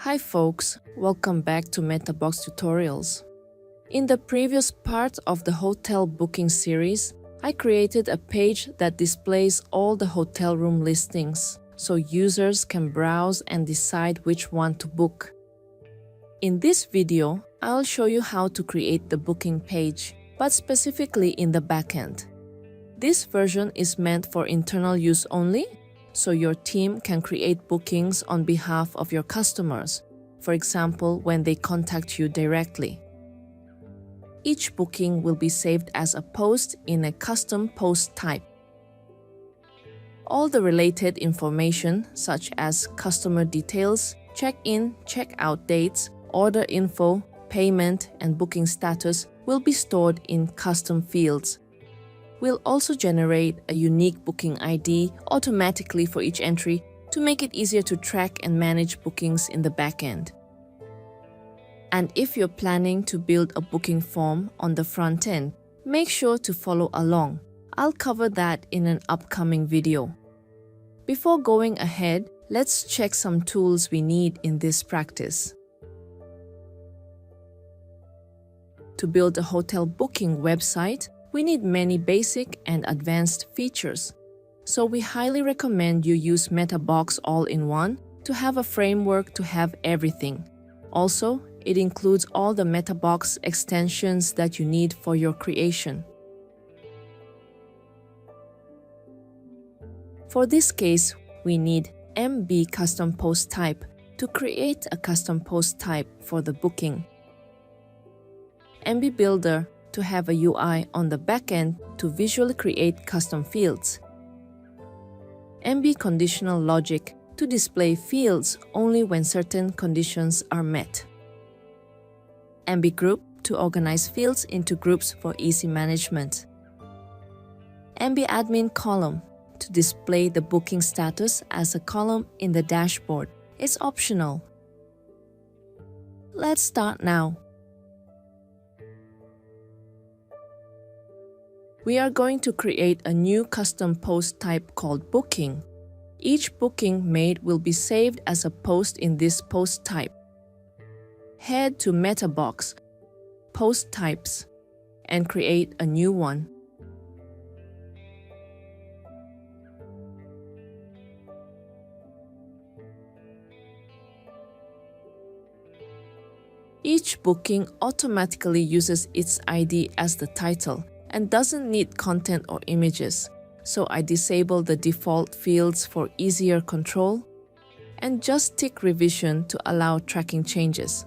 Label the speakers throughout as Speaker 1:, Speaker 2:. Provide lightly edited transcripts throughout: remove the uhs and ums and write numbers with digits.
Speaker 1: Hi folks, welcome back to MetaBox Tutorials. In the previous part of the hotel booking series, I created a page that displays all the hotel room listings, so users can browse and decide which one to book. In this video, I'll show you how to create the booking page, but specifically in the backend. This version is meant for internal use only, so your team can create bookings on behalf of your customers, for example, when they contact you directly. Each booking will be saved as a post in a custom post type. All the related information, such as customer details, check-in, check-out dates, order info, payment, and booking status will be stored in custom fields. We'll also generate a unique booking ID automatically for each entry to make it easier to track and manage bookings in the backend. And if you're planning to build a booking form on the front end, make sure to follow along. I'll cover that in an upcoming video. Before going ahead, let's check some tools we need in this practice. To build a hotel booking website, we need many basic and advanced features, so we highly recommend you use MetaBox All-in-One to have a framework to have everything. Also, it includes all the MetaBox extensions that you need for your creation. For this case, we need MB Custom Post Type to create a custom post type for the booking, MB Builder to have a UI on the backend to visually create custom fields, MB Conditional Logic to display fields only when certain conditions are met, MB Group to organize fields into groups for easy management, MB Admin Column to display the booking status as a column in the dashboard. It's optional. Let's start now. We are going to create a new custom post type called Booking. Each booking made will be saved as a post in this post type. Head to MetaBox, Post Types, and create a new one. Each booking automatically uses its ID as the title and doesn't need content or images, so I disable the default fields for easier control and just tick revision to allow tracking changes.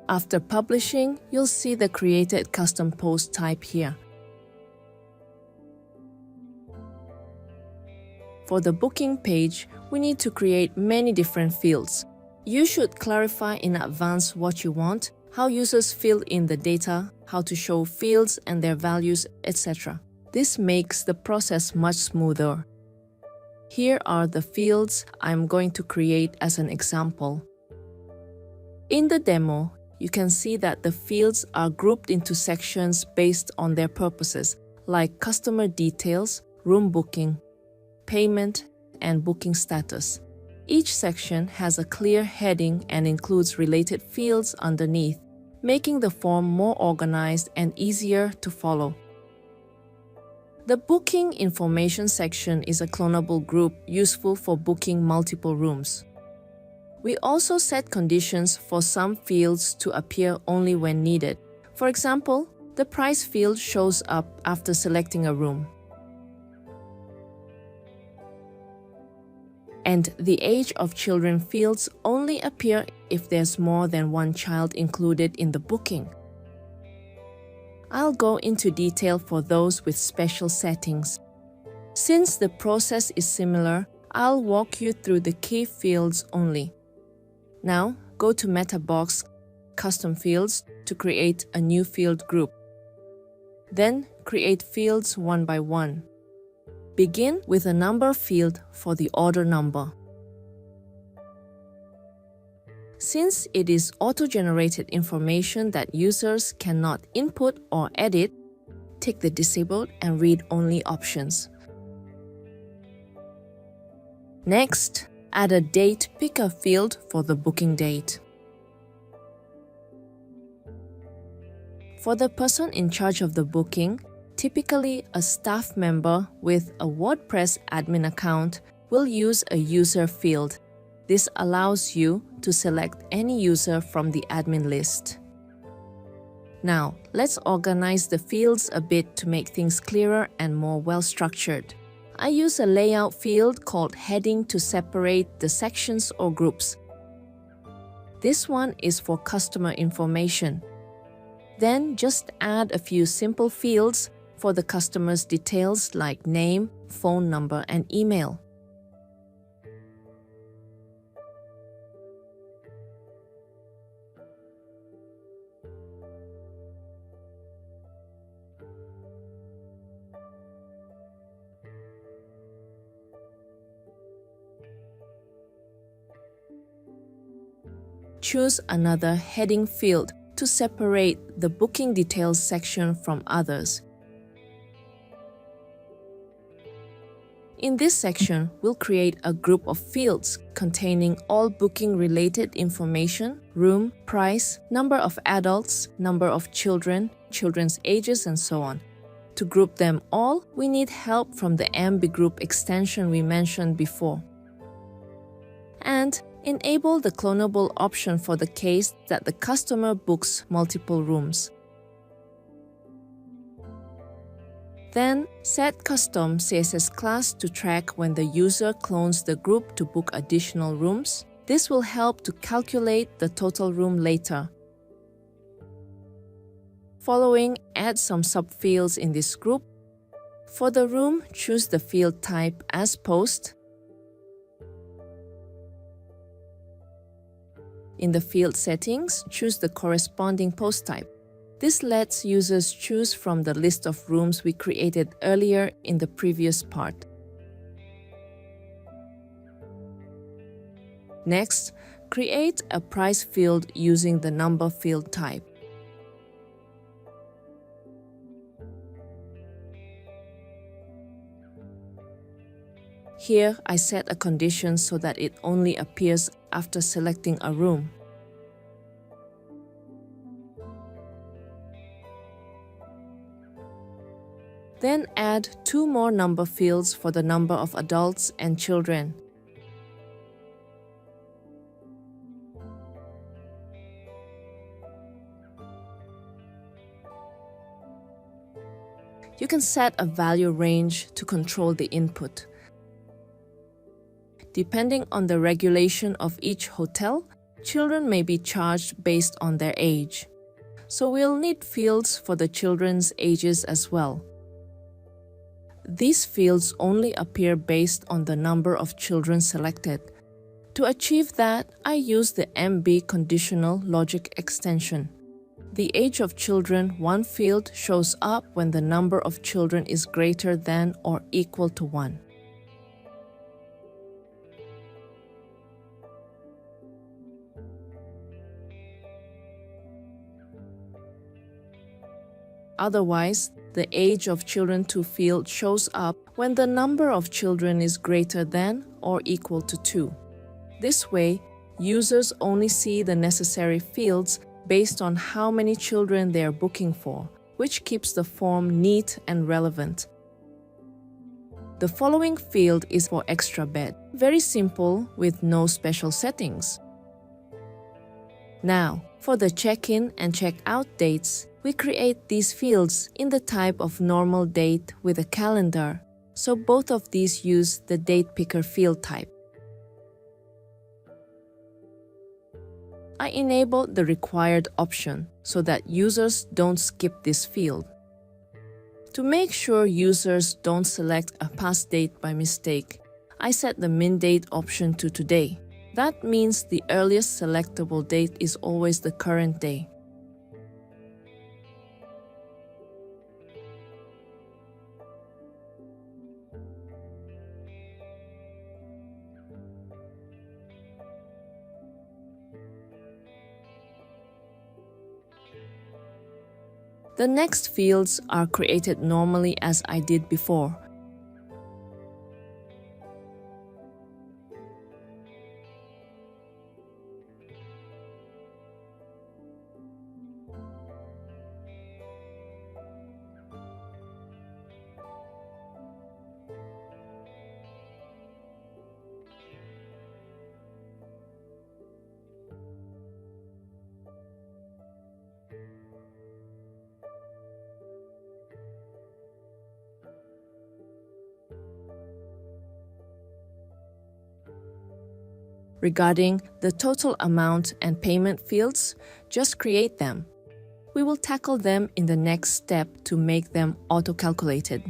Speaker 1: After publishing, you'll see the created custom post type here. For the booking page, we need to create many different fields. You should clarify in advance what you want, how users fill in the data, how to show fields and their values, etc. This makes the process much smoother. Here are the fields I'm going to create as an example. In the demo, you can see that the fields are grouped into sections based on their purposes, like customer details, room booking, payment, and booking status. Each section has a clear heading and includes related fields underneath, making the form more organized and easier to follow. The booking information section is a clonable group useful for booking multiple rooms. We also set conditions for some fields to appear only when needed. For example, the price field shows up after selecting a room, and the age of children fields only appear if there's more than one child included in the booking. I'll go into detail for those with special settings. Since the process is similar, I'll walk you through the key fields only. Now, go to MetaBox Custom Fields to create a new field group. Then, create fields one by one. Begin with a number field for the order number. Since it is auto-generated information that users cannot input or edit, tick the Disabled and Read Only options. Next, add a date picker field for the booking date. For the person in charge of the booking, typically a staff member with a WordPress admin account will use a user field. This allows you to select any user from the admin list. Now, let's organize the fields a bit to make things clearer and more well-structured. I use a layout field called heading to separate the sections or groups. This one is for customer information. Then just add a few simple fields for the customer's details like name, phone number, and email. Choose another heading field to separate the booking details section from others. In this section, we'll create a group of fields containing all booking-related information, room, price, number of adults, number of children, children's ages, and so on. To group them all, we need help from the MB Group extension we mentioned before. And enable the clonable option for the case that the customer books multiple rooms. Then, set custom CSS class to track when the user clones the group to book additional rooms. This will help to calculate the total room later. Following, add some subfields in this group. For the room, choose the field type as post. In the field settings, choose the corresponding post type. This lets users choose from the list of rooms we created earlier in the previous part. Next, create a price field using the number field type. Here, I set a condition so that it only appears after selecting a room. Then add 2 more number fields for the number of adults and children. You can set a value range to control the input. Depending on the regulation of each hotel, children may be charged based on their age. So we'll need fields for the children's ages as well. These fields only appear based on the number of children selected. To achieve that, I use the MB conditional logic extension. The age of children one field shows up when the number of children is greater than or equal to 1. Otherwise, the age of children to field shows up when the number of children is greater than or equal to 2. This way, users only see the necessary fields based on how many children they are booking for, which keeps the form neat and relevant. The following field is for extra bed. Very simple with no special settings. Now, for the check-in and check-out dates, we create these fields in the type of normal date with a calendar, so both of these use the date picker field type. I enabled the required option so that users don't skip this field. To make sure users don't select a past date by mistake, I set the min date option to today. That means the earliest selectable date is always the current day. The next fields are created normally as I did before. Regarding the total amount and payment fields, just create them. We will tackle them in the next step to make them auto-calculated.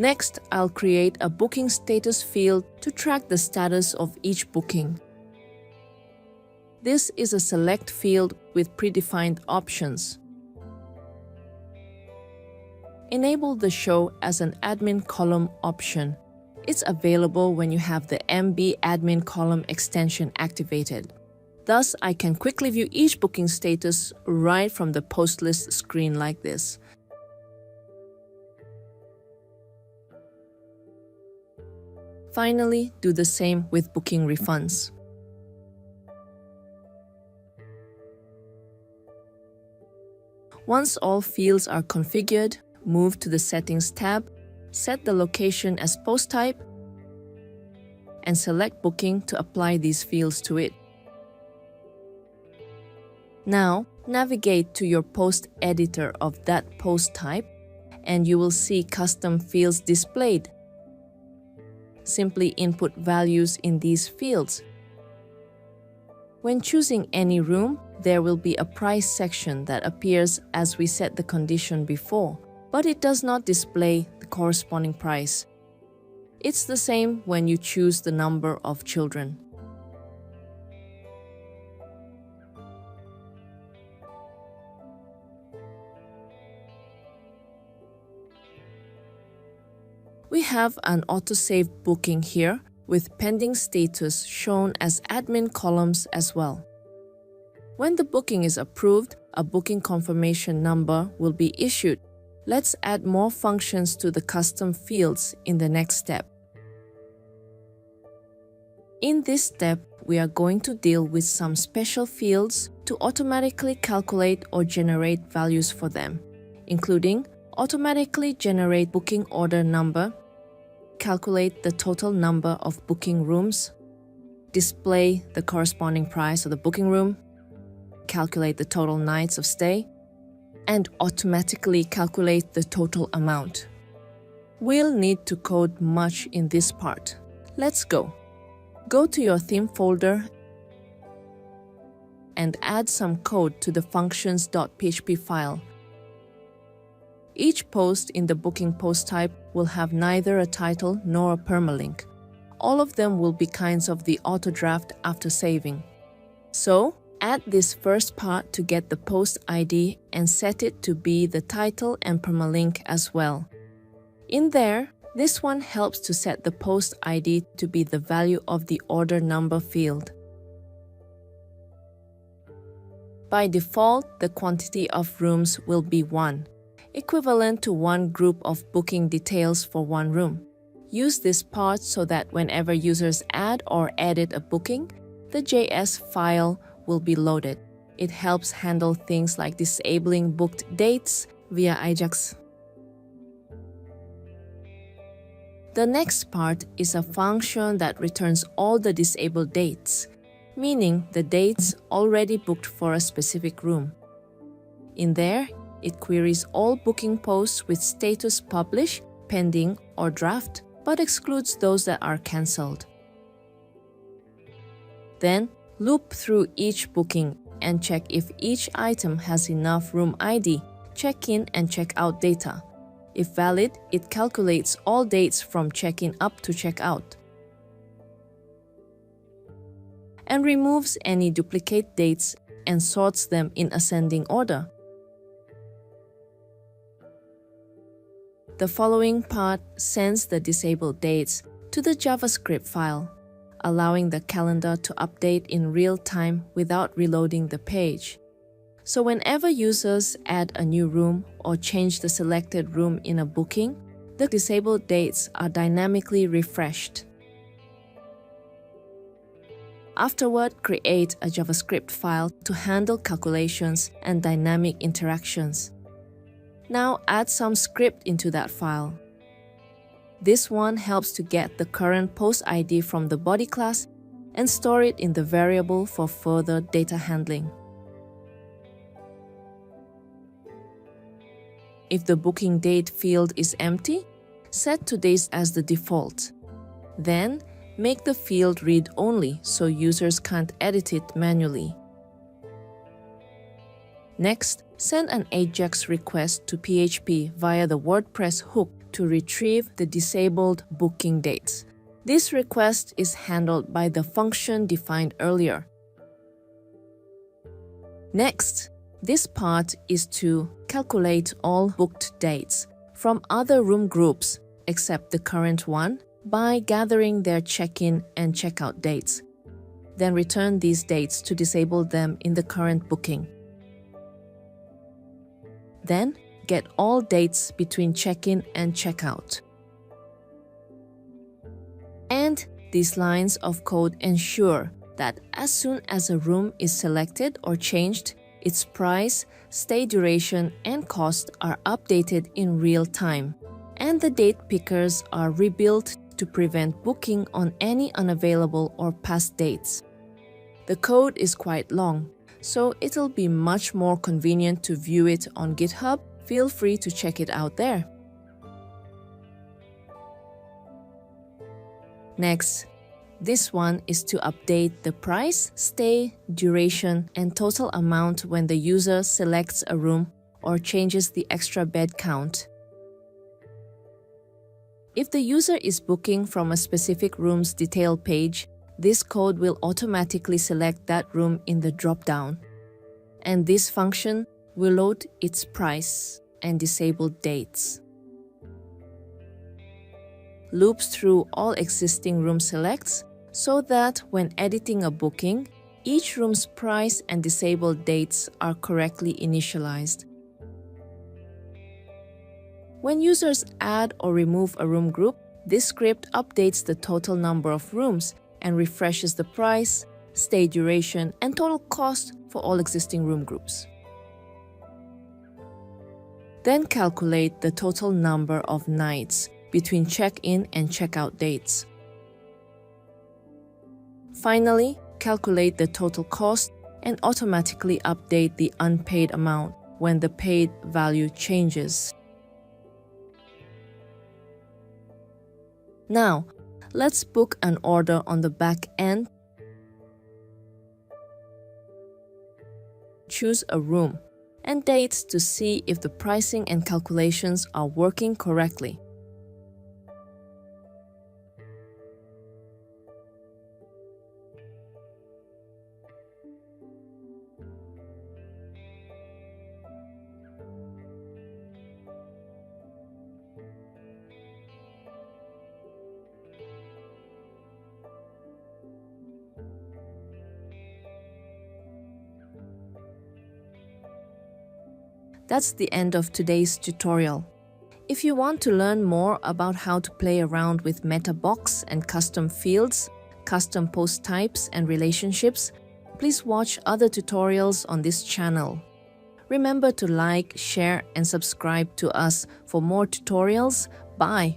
Speaker 1: Next, I'll create a booking status field to track the status of each booking. This is a select field with predefined options. Enable the Show as an admin column option. It's available when you have the MB admin column extension activated. Thus, I can quickly view each booking status right from the post list screen like this. Finally, do the same with booking refunds. Once all fields are configured, move to the Settings tab, set the location as post type, and select Booking to apply these fields to it. Now, navigate to your post editor of that post type, and you will see custom fields displayed. Simply input values in these fields. When choosing any room, there will be a price section that appears as we set the condition before, but it does not display the corresponding price. It's the same when you choose the number of children. We have an autosave booking here with pending status shown as admin columns as well. When the booking is approved, a booking confirmation number will be issued. Let's add more functions to the custom fields in the next step. In this step, we are going to deal with some special fields to automatically calculate or generate values for them, including automatically generate booking order number, calculate the total number of booking rooms, display the corresponding price of the booking room, calculate the total nights of stay, and automatically calculate the total amount. We'll need to code much in this part. Let's go. Go to your theme folder and add some code to the functions.php file. Each post in the booking post type will have neither a title nor a permalink. All of them will be kinds of the auto draft after saving. So, add this first part to get the post ID and set it to be the title and permalink as well. In there, this one helps to set the post ID to be the value of the order number field. By default, the quantity of rooms will be 1, equivalent to one group of booking details for one room. Use this part so that whenever users add or edit a booking, the JS file will be loaded. It helps handle things like disabling booked dates via Ajax. The next part is a function that returns all the disabled dates, meaning the dates already booked for a specific room. In there, it queries all booking posts with status publish, pending, or draft, but excludes those that are cancelled. Then, loop through each booking and check if each item has enough room ID, check-in and check-out data. If valid, it calculates all dates from check-in up to check-out and removes any duplicate dates and sorts them in ascending order. The following part sends the disabled dates to the JavaScript file, allowing the calendar to update in real time without reloading the page. So whenever users add a new room or change the selected room in a booking, the disabled dates are dynamically refreshed. Afterward, create a JavaScript file to handle calculations and dynamic interactions. Now add some script into that file. This one helps to get the current post ID from the body class and store it in the variable for further data handling. If the booking date field is empty, set today's as the default. Then, make the field read-only so users can't edit it manually. Next, send an AJAX request to PHP via the WordPress hook to retrieve the disabled booking dates. This request is handled by the function defined earlier. Next, this part is to calculate all booked dates from other room groups except the current one by gathering their check-in and check-out dates. Then return these dates to disable them in the current booking. Then, get all dates between check-in and check-out. And these lines of code ensure that as soon as a room is selected or changed, its price, stay duration, and cost are updated in real time, and the date pickers are rebuilt to prevent booking on any unavailable or past dates. The code is quite long, so it'll be much more convenient to view it on GitHub. Feel free to check it out there. Next, this one is to update the price, stay, duration, and total amount when the user selects a room or changes the extra bed count. If the user is booking from a specific room's detail page, this code will automatically select that room in the drop-down. And this function will load its price and disabled dates. Loops through all existing room selects so that when editing a booking, each room's price and disabled dates are correctly initialized. When users add or remove a room group, this script updates the total number of rooms and refreshes the price, stay duration, and total cost for all existing room groups. Then calculate the total number of nights between check-in and check-out dates. Finally, calculate the total cost and automatically update the unpaid amount when the paid value changes. Now, let's book an order on the back end. Choose a room and dates to see if the pricing and calculations are working correctly. That's the end of today's tutorial. If you want to learn more about how to play around with MetaBox and custom fields, custom post types and relationships, please watch other tutorials on this channel. Remember to like, share, and subscribe to us for more tutorials. Bye!